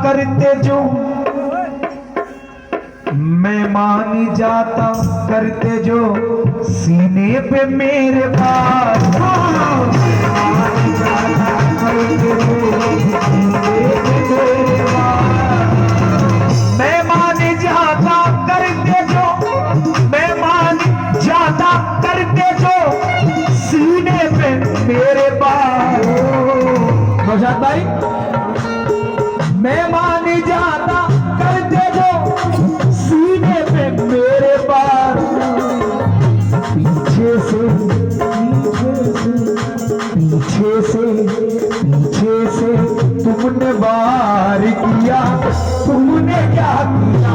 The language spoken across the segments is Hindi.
करते जो मैं मान जाता करते जो सीने पे मेरे पास मैं मान जाता करते जो मैं मान जाता करते जो सीने पे मेरे पास। नौशाद भाई, मैं मान जाता करते जो सीने पे मेरे पास। पीछे से तुमने वार किया, तुमने क्या किया?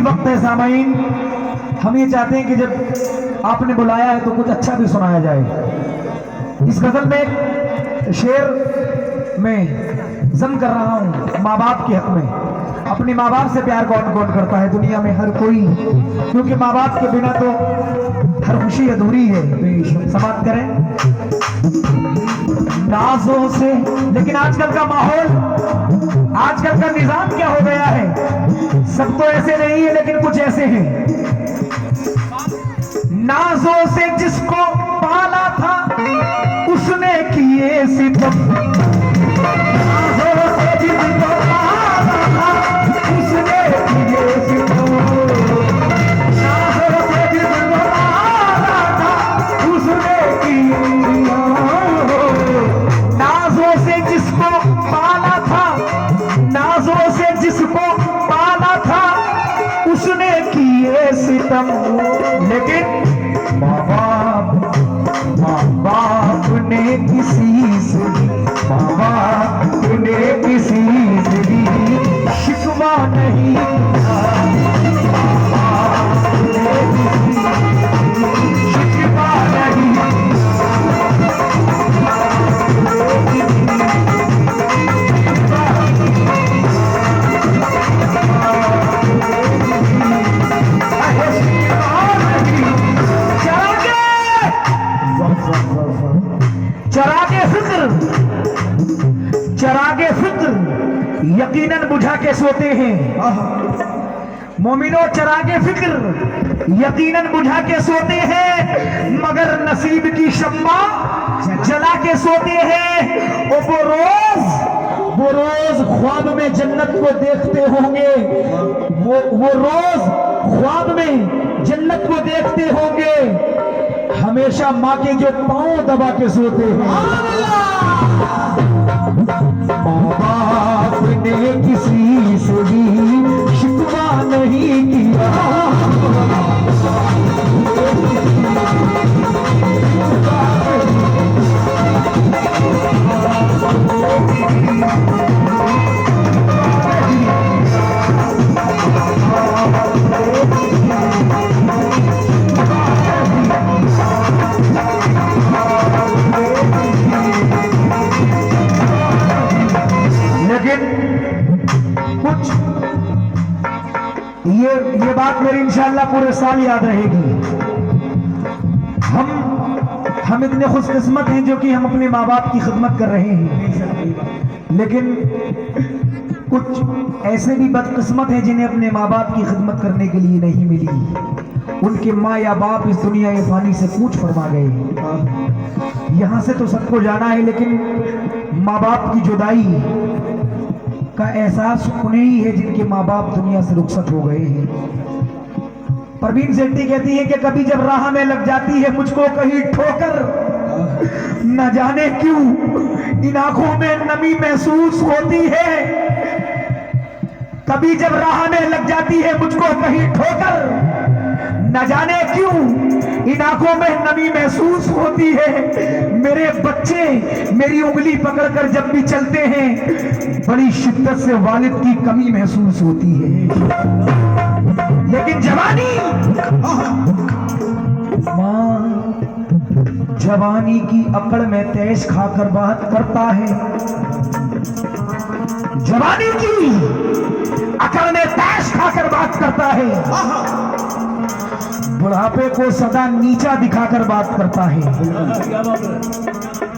वक्त है सामाइन, हम ये चाहते हैं कि जब आपने बुलाया है तो कुछ अच्छा भी सुनाया जाए। इस गजल में शेर में जम कर रहा हूँ माँ बाप के हक में। अपने माँ बाप से प्यार कौन कौन करता है दुनिया में? हर कोई, क्योंकि माँ बाप के बिना तो हर खुशी अधूरी है। समाप्त करें नाजों से। लेकिन आजकल का माहौल, आजकल का निजाम क्या हो गया है? सब तो ऐसे नहीं है लेकिन कुछ ऐसे हैं। नाजों से जिसको पाला था उसने किए सितम, नाजों से जिसको पाला था उसने किए सितम, नाजों से जिसको पाला था उसने किए, नाजों से जिसको पाला था, नाजों से जिसको पाला था उसने किए सितम। लेकिन माँ बाप ने किसी से, माँ बाप ने किसी से भी शिकवा नहीं किया, बाप ने किसी से शिकवा नहीं चरागे फिक्र यकीनन बुझा के सोते हैं। मोमिनो चरागे फिक्र यकीनन बुझा के सोते हैं, मगर नसीब की शम्मा जला के सोते हैं। वो रोज ख्वाब में जन्नत को देखते होंगे, वो रोज ख्वाब में जन्नत को देखते होंगे, हमेशा माँ के जो पांव दबा के सोते हैं। बाप ने किसी से भी शिकवा नहीं किया, ये बात मेरी इंशाअल्लाह पूरे साल याद रहेगी। हम इतने खुशकिस्मत हैं जो कि हम अपने माँ बाप की खिदमत कर रहे हैं, लेकिन कुछ ऐसे भी बदकिस्मत हैं जिन्हें अपने माँ बाप की खिदमत करने के लिए नहीं मिली। उनके माँ या बाप इस दुनिया के फानी से कूच फरमा गए। यहाँ से तो सबको जाना है, लेकिन माँ बाप की जुदाई का एहसास उन्हें ही है जिनके माँ बाप दुनिया से रुखसत हो गए हैं। परवीन सेट्टी कहती है कि कभी जब राह में लग जाती है मुझको कहीं ठोकर, न जाने क्यों इन आंखों में नमी महसूस होती है। कभी जब राह में लग जाती है मुझको कहीं ठोकर, न जाने क्यों इन आंखों में नमी महसूस होती है। मेरे बच्चे मेरी उंगली पकड़कर जब भी चलते हैं बड़ी शिद्दत से वालिद की कमी महसूस होती है। लेकिन जवानी, मां जवानी की अकड़ में तैश खाकर बात करता है। जवानी की अकड़ में तैश खाकर बात करता है। बुढ़ापे को सदा नीचा दिखाकर बात करता है।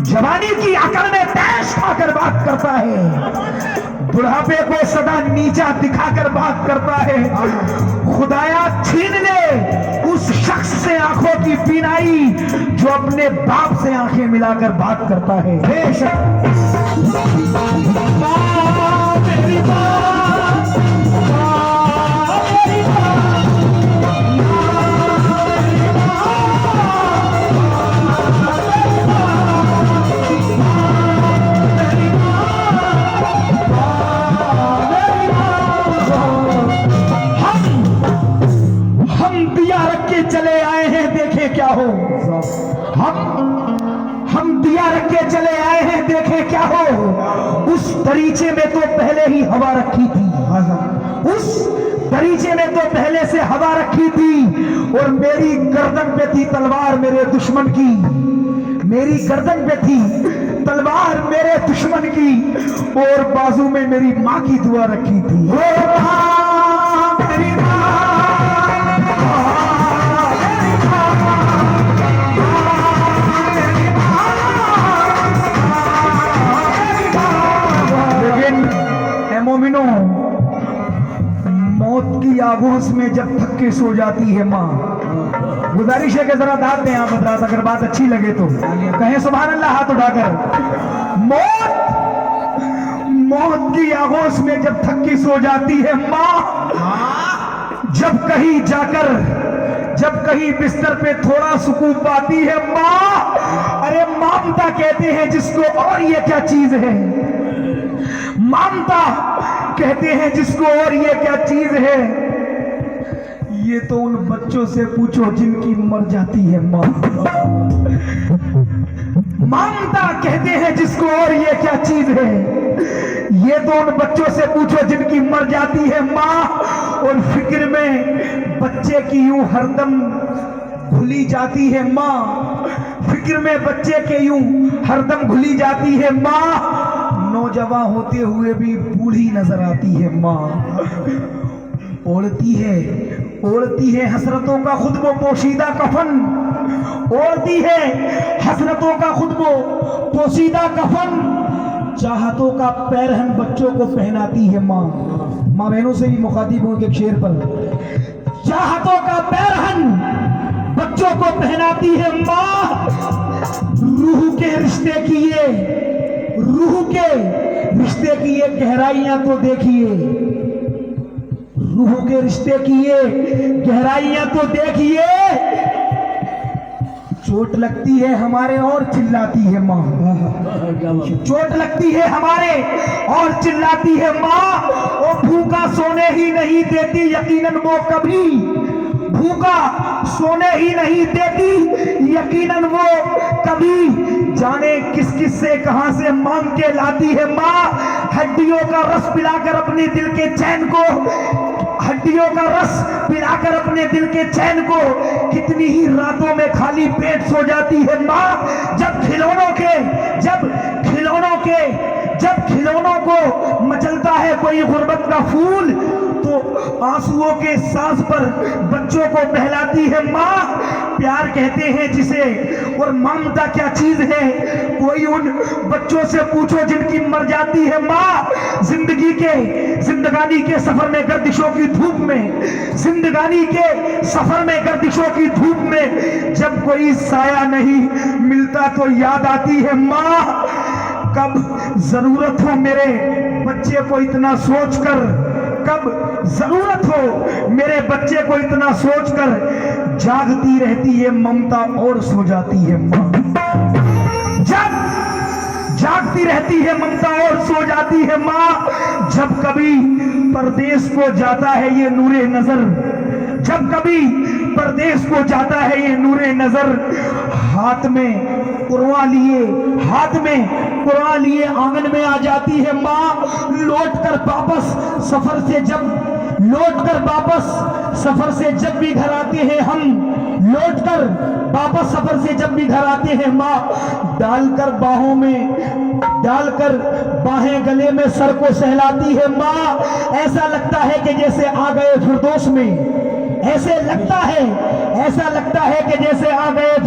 जवानी की अकड़ में तैश खाकर बात करता है। बुढ़ापे को सदा नीचा दिखाकर बात करता है। खुदाया छीन ले उस शख्स से आंखों की बीनाई जो अपने बाप से आंखें मिलाकर बात करता है। चले आए हैं देखे क्या हो। हम दिया रख के चले आए हैं देखे क्या हो। उस दरीचे में तो पहले ही हवा रखी थी। उस दरीचे में तो पहले से हवा रखी थी और मेरी गर्दन पे थी तलवार मेरे दुश्मन की। मेरी गर्दन पे थी तलवार मेरे दुश्मन की और बाजू में मेरी माँ की दुआ रखी थी। मेरी माँ मोमिनो, मौत की आगोश में जब थक के सो जाती है माँ। गुजारिश है कि जरा दाद दें आप हजरात, अगर बात अच्छी लगे तो कहें सुभान अल्लाह हाथ उठाकर। मौत की आगोश में जब थक के सो जाती है माँ, जब कहीं बिस्तर पे थोड़ा सुकून पाती है माँ। अरे ममता कहते हैं जिसको, और ये क्या चीज है। ममता कहते हैं जिसको, और ये क्या चीज है। ये तो उन बच्चों से पूछो जिनकी मर जाती है माँ। ममता कहते हैं जिसको, और ये क्या चीज है। ये तो उन बच्चों से पूछो जिनकी मर जाती है माँ। और फिक्र में बच्चे की यूं हरदम घुली जाती है माँ। फिक्र में बच्चे के यूं हरदम घुली जाती है माँ। नौजवान होते हुए भी बूढ़ी नजर आती है माँ। ओढ़ती है हसरतों का खुद वो पोशीदा कफन। ओढ़ती है हसरतों का खुद वो पोशीदा कफन। चाहतों का पैरहन बच्चों को पहनाती है माँ। माँ बहनों से भी मुखातिब हूं के शेर पर। चाहतों का पैरहन बच्चों को पहनाती है माँ। रूह के रिश्ते की ये गहराइयां तो देखिए। रूह के रिश्ते की ये गहराइयां तो देखिए। चोट लगती है हमारे और चिल्लाती है माँ। चोट लगती है हमारे और चिल्लाती है माँ। और भूखा सोने ही नहीं देती यकीनन वो कभी। भूखा सोने ही नहीं देती यकीनन वो कभी। जाने किस किस से कहां से मांग के लाती है माँ। हड्डियों का रस पिलाकर अपने दिल के चैन को, हड्डियों का रस पिलाकर अपने दिल के चैन को कितनी ही रातों में खाली पेट सो जाती है माँ। जब खिलौनों को मचलता है कोई गुर्बत का फूल तो आंसुओं के सांस पर बच्चों को बहलाती है माँ। प्यार कहते हैं जिसे, और ममता क्या चीज है कोई उन बच्चों से पूछो जिनकी मर जाती है माँ। जिंदगानी के सफर में गर्दिशों की धूप में, जिंदगानी के सफर में गर्दिशों की धूप में जब कोई साया नहीं मिलता तो याद आती है माँ। कब जरूरत हो मेरे बच्चे को इतना सोचकर, कब जरूरत हो। मेरे बच्चे को इतना सोचकर जागती रहती है ममता और सो जाती है माँ। जब जागती रहती है ममता और सो जाती है माँ। जब कभी परदेश को जाता है ये नूरे नजर, जब कभी परदेश को जाता है ये नूरे नजर, हाथ में कुरान लिए, हाथ में कुरान लिए आंगन में आ जाती है माँ। लौट कर वापस सफर से जब भी घर आते हैं हम, लौट कर वापस सफर से जब भी घर आते हैं माँ, डालकर बाहें गले में सर को सहलाती है माँ। ऐसा लगता है कि जैसे आ गए फिरदौस में, ऐसा लगता है कि जैसे आ गए